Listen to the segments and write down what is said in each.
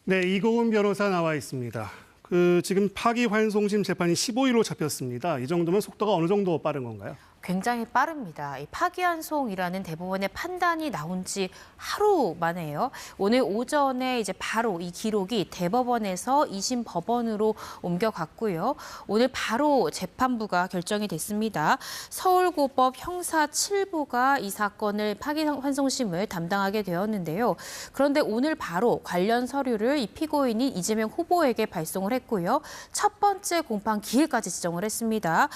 네, 이고은 변호사 나와 있습니다. 지금 파기환송심 재판이 15일로 잡혔습니다. 이 정도면 속도가 어느 정도 빠른 건가요? 굉장히 빠릅니다. 이 파기환송이라는 대법원의 판단이 나온 지 하루 만에요. 오늘 오전에 이제 바로 이 기록이 대법원에서 2심 법원으로 옮겨갔고요. 오늘 바로 재판부가 결정이 됐습니다. 서울고법 형사 7부가 이 사건을 파기환송심을 담당하게 되었는데요. 그런데 오늘 바로 관련 서류를 이 피고인인 이재명 후보에게 발송을 했고요. 첫 번째 공판 기일까지 지정을 했습니다.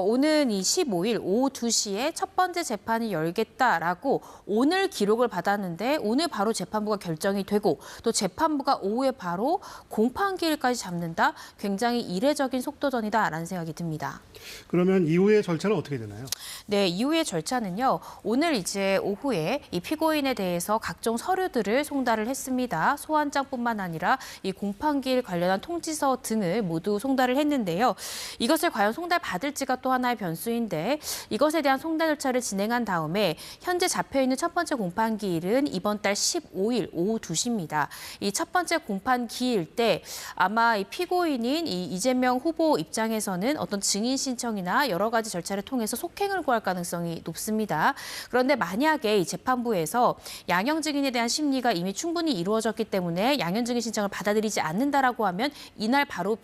오는 이 15일 오후 2시에 첫 번째 재판이 열겠다라고 오늘 기록을 받았는데 오늘 바로 재판부가 결정이 되고 또 재판부가 오후에 바로 공판기일까지 잡는다. 굉장히 이례적인 속도전이다라는 생각이 듭니다. 그러면 이후의 절차는 어떻게 되나요? 네, 이후의 절차는요. 오늘 이제 오후에 이 피고인에 대해서 각종 서류들을 송달을 했습니다. 소환장뿐만 아니라 이 공판기일 관련한 통지서 등을 모두 송달을 했는데요. 이것을 과연 송달받을지가 또 하나의 변수인데 이것에 대한 송달 절차를 진행한 다음에 현재 잡혀있는 첫 번째 공판기일은 이번 달 15일 오후 2시입니다. 이 첫 번째 공판기일 때 아마 이 피고인인 이 이재명 후보 입장에서는 어떤 증인 신청이나 여러 가지 절차를 통해서 속행을 구할 가능성이 높습니다. 그런데 만약에 이 재판부에서 양형 증인에 대한 심리가 이미 충분히 이루어졌기 때문에 양형 증인 신청을 받아들이지 않는다라고 하면 이날 바로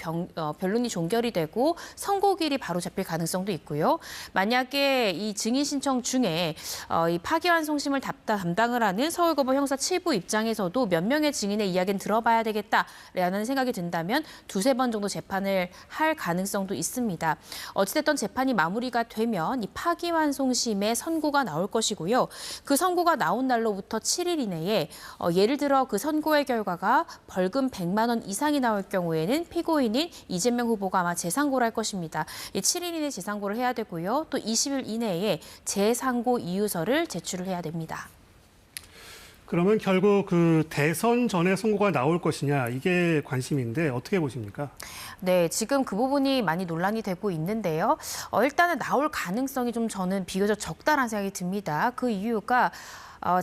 변론이 종결이 되고 선고기일이 바로 잡힐 가능성도 있고요. 만약에 이 증인 신청 중에 이 파기환송심을 담당을 하는 서울고법 형사 7부 입장에서도 몇 명의 증인의 이야기는 들어봐야 되겠다라는 생각이 든다면 두세 번 정도 재판을 할 가능성도 있습니다. 어찌됐든 재판이 마무리가 되면 이 파기환송심의 선고가 나올 것이고요. 그 선고가 나온 날로부터 7일 이내에 예를 들어 그 선고의 결과가 벌금 100만 원 이상이 나올 경우에는 피고인인 이재명 후보가 아마 재상고를 할 것입니다. 이 7일 이내 재상고를 해야 되고요. 또 20일 이내에 재상고 이유서를 제출을 해야 됩니다. 그러면 결국 대선 전에 선고가 나올 것이냐 이게 관심인데 어떻게 보십니까? 네, 지금 그 부분이 많이 논란이 되고 있는데요. 일단은 나올 가능성이 좀 저는 비교적 적다라는 생각이 듭니다. 그 이유가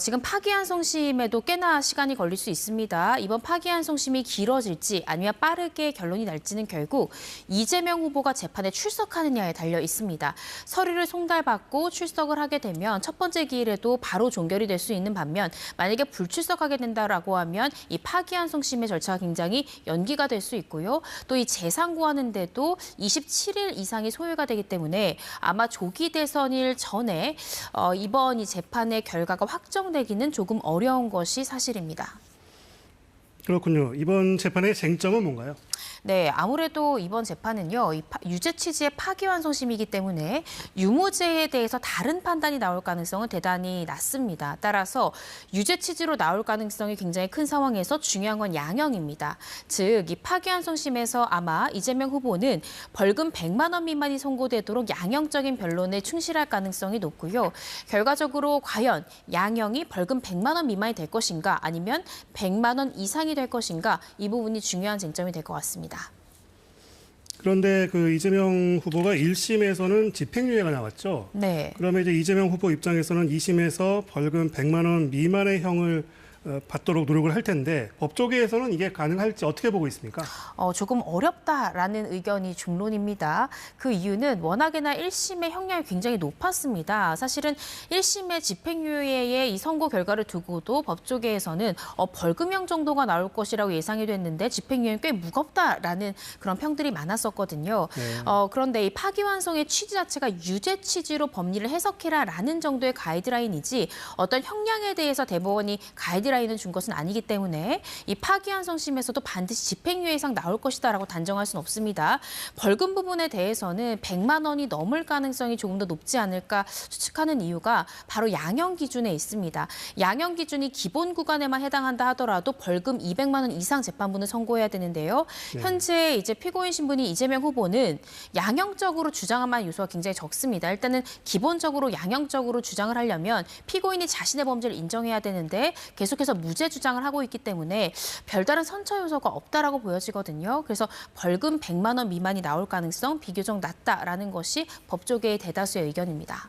지금 파기환송심에도 꽤나 시간이 걸릴 수 있습니다. 이번 파기환송심이 길어질지 아니면 빠르게 결론이 날지는 결국 이재명 후보가 재판에 출석하느냐에 달려 있습니다. 서류를 송달받고 출석을 하게 되면 첫 번째 기일에도 바로 종결이 될 수 있는 반면 만약에 불출석하게 된다라고 하면 이 파기환송심의 절차가 굉장히 연기가 될 수 있고요. 또 이 재상고하는데도 27일 이상이 소요가 되기 때문에 아마 조기 대선일 전에 이번 이 재판의 결과가 확정되기는 조금 어려운 것이 사실입니다. 그렇군요. 이번 재판의 쟁점은 뭔가요? 네, 아무래도 이번 재판은요, 유죄 취지의 파기환송심이기 때문에 유무죄에 대해서 다른 판단이 나올 가능성은 대단히 낮습니다. 따라서 유죄 취지로 나올 가능성이 굉장히 큰 상황에서 중요한 건 양형입니다. 즉, 이 파기환송심에서 아마 이재명 후보는 벌금 100만 원 미만이 선고되도록 양형적인 변론에 충실할 가능성이 높고요. 결과적으로 과연 양형이 벌금 100만 원 미만이 될 것인가 아니면 100만 원 이상이 될 것인가 이 부분이 중요한 쟁점이 될 것 같습니다. 그런데 이재명 후보가 1심에서는 집행유예가 나왔죠. 네. 그러면 이제 이재명 후보 입장에서는 2심에서 벌금 100만 원 미만의 형을 받도록 노력을 할 텐데 법조계에서는 이게 가능할지 어떻게 보고 있습니까? 조금 어렵다라는 의견이 중론입니다. 그 이유는 워낙에나 1심의 형량이 굉장히 높았습니다. 사실은 1심의 집행유예의 이 선고 결과를 두고도 법조계에서는 벌금형 정도가 나올 것이라고 예상이 됐는데 집행유예는 꽤 무겁다라는 그런 평들이 많았었거든요. 네. 그런데 이 파기환송의 취지 자체가 유죄 취지로 법리를 해석해라라는 정도의 가이드라인이지 어떤 형량에 대해서 대법원이 가이드라인을 준 것은 아니기 때문에 이 파기환송심에서도 반드시 집행유예 이상 나올 것이다라고 단정할 수는 없습니다. 벌금 부분에 대해서는 100만 원이 넘을 가능성이 조금 더 높지 않을까 추측하는 이유가 바로 양형 기준에 있습니다. 양형 기준이 기본 구간에만 해당한다 하더라도 벌금 200만 원 이상 재판부는 선고해야 되는데요. 네. 현재 이제 피고인 신분이 이재명 후보는 양형적으로 주장할 만한 요소가 굉장히 적습니다. 일단은 기본적으로 양형적으로 주장을 하려면 피고인이 자신의 범죄를 인정해야 되는데 계속해서 무죄 주장을 하고 있기 때문에 별다른 선처 요소가 없다라고 보여지거든요. 그래서 벌금 100만 원 미만이 나올 가능성 비교적 낮다라는 것이 법조계의 대다수의 의견입니다.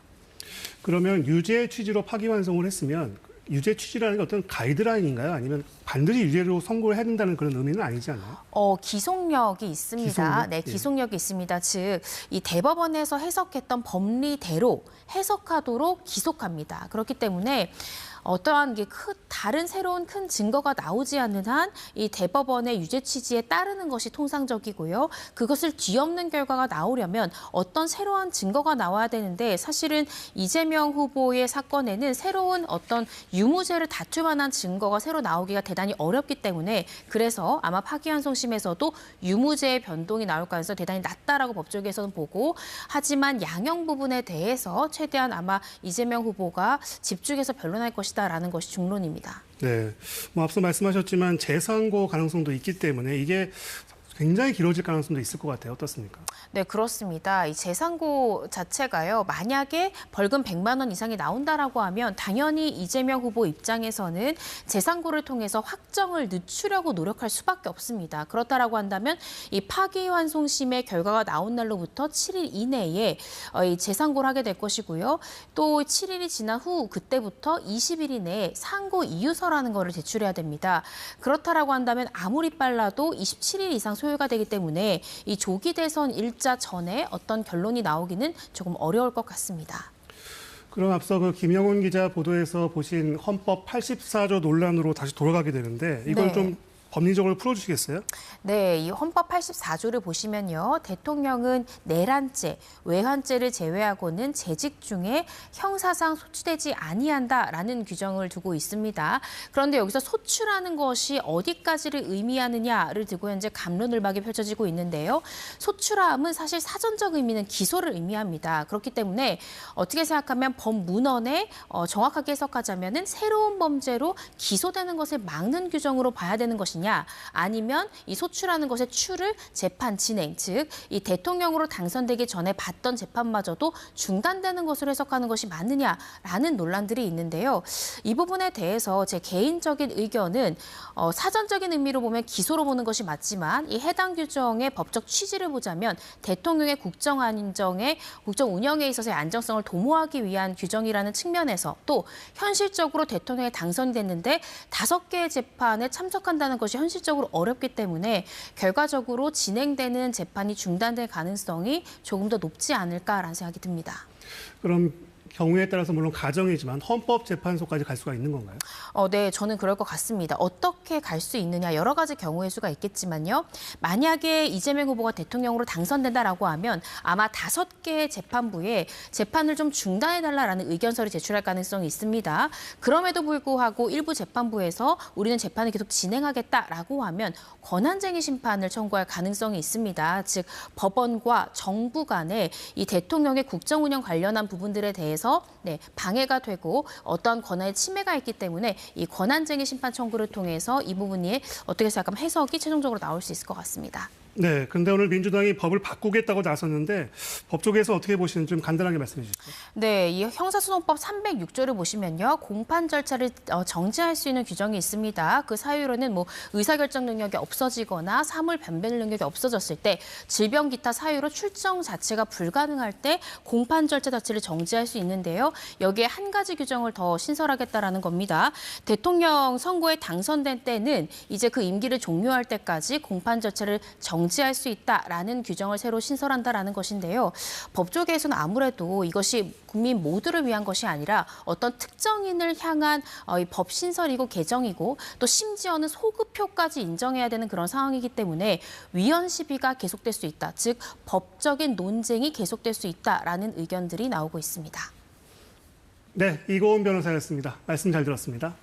그러면 유죄 취지로 파기환송을 했으면 유죄 취지라는 게 어떤 가이드라인인가요? 아니면 반드시 유죄로 선고를 해야 된다는 그런 의미는 아니지 않나요? 기속력이 있습니다. 기속력? 네, 기속력이 있습니다. 즉, 이 대법원에서 해석했던 법리대로 해석하도록 기속합니다. 그렇기 때문에 어떠한 게 다른 새로운 큰 증거가 나오지 않는 한 이 대법원의 유죄 취지에 따르는 것이 통상적이고요. 그것을 뒤엎는 결과가 나오려면 어떤 새로운 증거가 나와야 되는데 사실은 이재명 후보의 사건에는 새로운 어떤 유무죄를 다툴 만한 증거가 새로 나오기가 대단히 어렵기 때문에 그래서 아마 파기환송심에서도 유무죄의 변동이 나올 가능성이 대단히 낮다라고 법조계에서는 보고 하지만 양형 부분에 대해서 최대한 아마 이재명 후보가 집중해서 변론할 것이다라는 것이 중론입니다. 네, 앞서 말씀하셨지만 재선고 가능성도 있기 때문에 이게 굉장히 길어질 가능성도 있을 것 같아요. 어떻습니까? 네, 그렇습니다. 이 재상고 자체가요. 만약에 벌금 100만 원 이상이 나온다라고 하면 당연히 이재명 후보 입장에서는 재상고를 통해서 확정을 늦추려고 노력할 수밖에 없습니다. 그렇다라고 한다면 이 파기환송심의 결과가 나온 날로부터 7일 이내에 이 재상고를 하게 될 것이고요. 또 7일이 지난 후 그때부터 20일 이내에 상고 이유서라는 거를 제출해야 됩니다. 그렇다라고 한다면 아무리 빨라도 27일 이상 소요가 되기 때문에 이 조기 대선 일자 전에 어떤 결론이 나오기는 조금 어려울 것 같습니다. 그럼 앞서 그 김영훈 기자 보도에서 보신 헌법 84조 논란으로 다시 돌아가게 되는데 이걸 네. 좀 법리적으로 풀어주시겠어요? 네, 이 헌법 84조를 보시면요. 대통령은 내란죄, 외환죄를 제외하고는 재직 중에 형사상 소추되지 아니한다라는 규정을 두고 있습니다. 그런데 여기서 소추라는 것이 어디까지를 의미하느냐를 두고 현재 갑론을박이 펼쳐지고 있는데요. 소추라함은 사실 사전적 의미는 기소를 의미합니다. 그렇기 때문에 어떻게 생각하면 법문헌에 정확하게 해석하자면은 새로운 범죄로 기소되는 것을 막는 규정으로 봐야 되는 것이냐 아니면 이 소추라는 것의 추를 재판 진행, 즉 이 대통령으로 당선되기 전에 받던 재판마저도 중단되는 것으로 해석하는 것이 맞느냐라는 논란들이 있는데요. 이 부분에 대해서 제 개인적인 의견은 사전적인 의미로 보면 기소로 보는 것이 맞지만 이 해당 규정의 법적 취지를 보자면 대통령의 국정 운영에 있어서의 안정성을 도모하기 위한 규정이라는 측면에서 또 현실적으로 대통령이 당선이 됐는데 5개의 재판에 참석한다는 것이 현실적으로 어렵기 때문에 결과적으로 진행되는 재판이 중단될 가능성이 조금 더 높지 않을까라는 생각이 듭니다. 그럼 경우에 따라서 물론 가정이지만 헌법재판소까지 갈 수가 있는 건가요? 네, 저는 그럴 것 같습니다. 어떻게 갈 수 있느냐 여러 가지 경우의 수가 있겠지만요. 만약에 이재명 후보가 대통령으로 당선된다라고 하면 아마 5개의 재판부에 재판을 좀 중단해달라라는 의견서를 제출할 가능성이 있습니다. 그럼에도 불구하고 일부 재판부에서 우리는 재판을 계속 진행하겠다라고 하면 권한쟁의 심판을 청구할 가능성이 있습니다. 즉 법원과 정부 간에 이 대통령의 국정 운영 관련한 부분들에 대해서 방해가 되고 어떠한 권한의 침해가 있기 때문에 이 권한쟁의 심판 청구를 통해서 이 부분이 어떻게 생각하면 해석이 최종적으로 나올 수 있을 것 같습니다. 네, 근데 오늘 민주당이 법을 바꾸겠다고 나섰는데 법 쪽에서 어떻게 보시는지 좀 간단하게 말씀해 주시죠. 네, 이 형사소송법 306조를 보시면요. 공판 절차를 정지할 수 있는 규정이 있습니다. 그 사유로는 의사결정 능력이 없어지거나 사물 변별 능력이 없어졌을 때 질병 기타 사유로 출정 자체가 불가능할 때 공판 절차 자체를 정지할 수 있는데요. 여기에 한 가지 규정을 더 신설하겠다라는 겁니다. 대통령 선거에 당선된 때는 이제 그 임기를 종료할 때까지 공판 절차를 정지할 수 있다라는 규정을 새로 신설한다라는 것인데요. 법조계에서는 아무래도 이것이 국민 모두를 위한 것이 아니라 어떤 특정인을 향한 이 법 신설이고 개정이고 또 심지어는 소급표까지 인정해야 되는 그런 상황이기 때문에 위헌 시비가 계속될 수 있다. 즉 법적인 논쟁이 계속될 수 있다라는 의견들이 나오고 있습니다. 네, 이고은 변호사였습니다. 말씀 잘 들었습니다.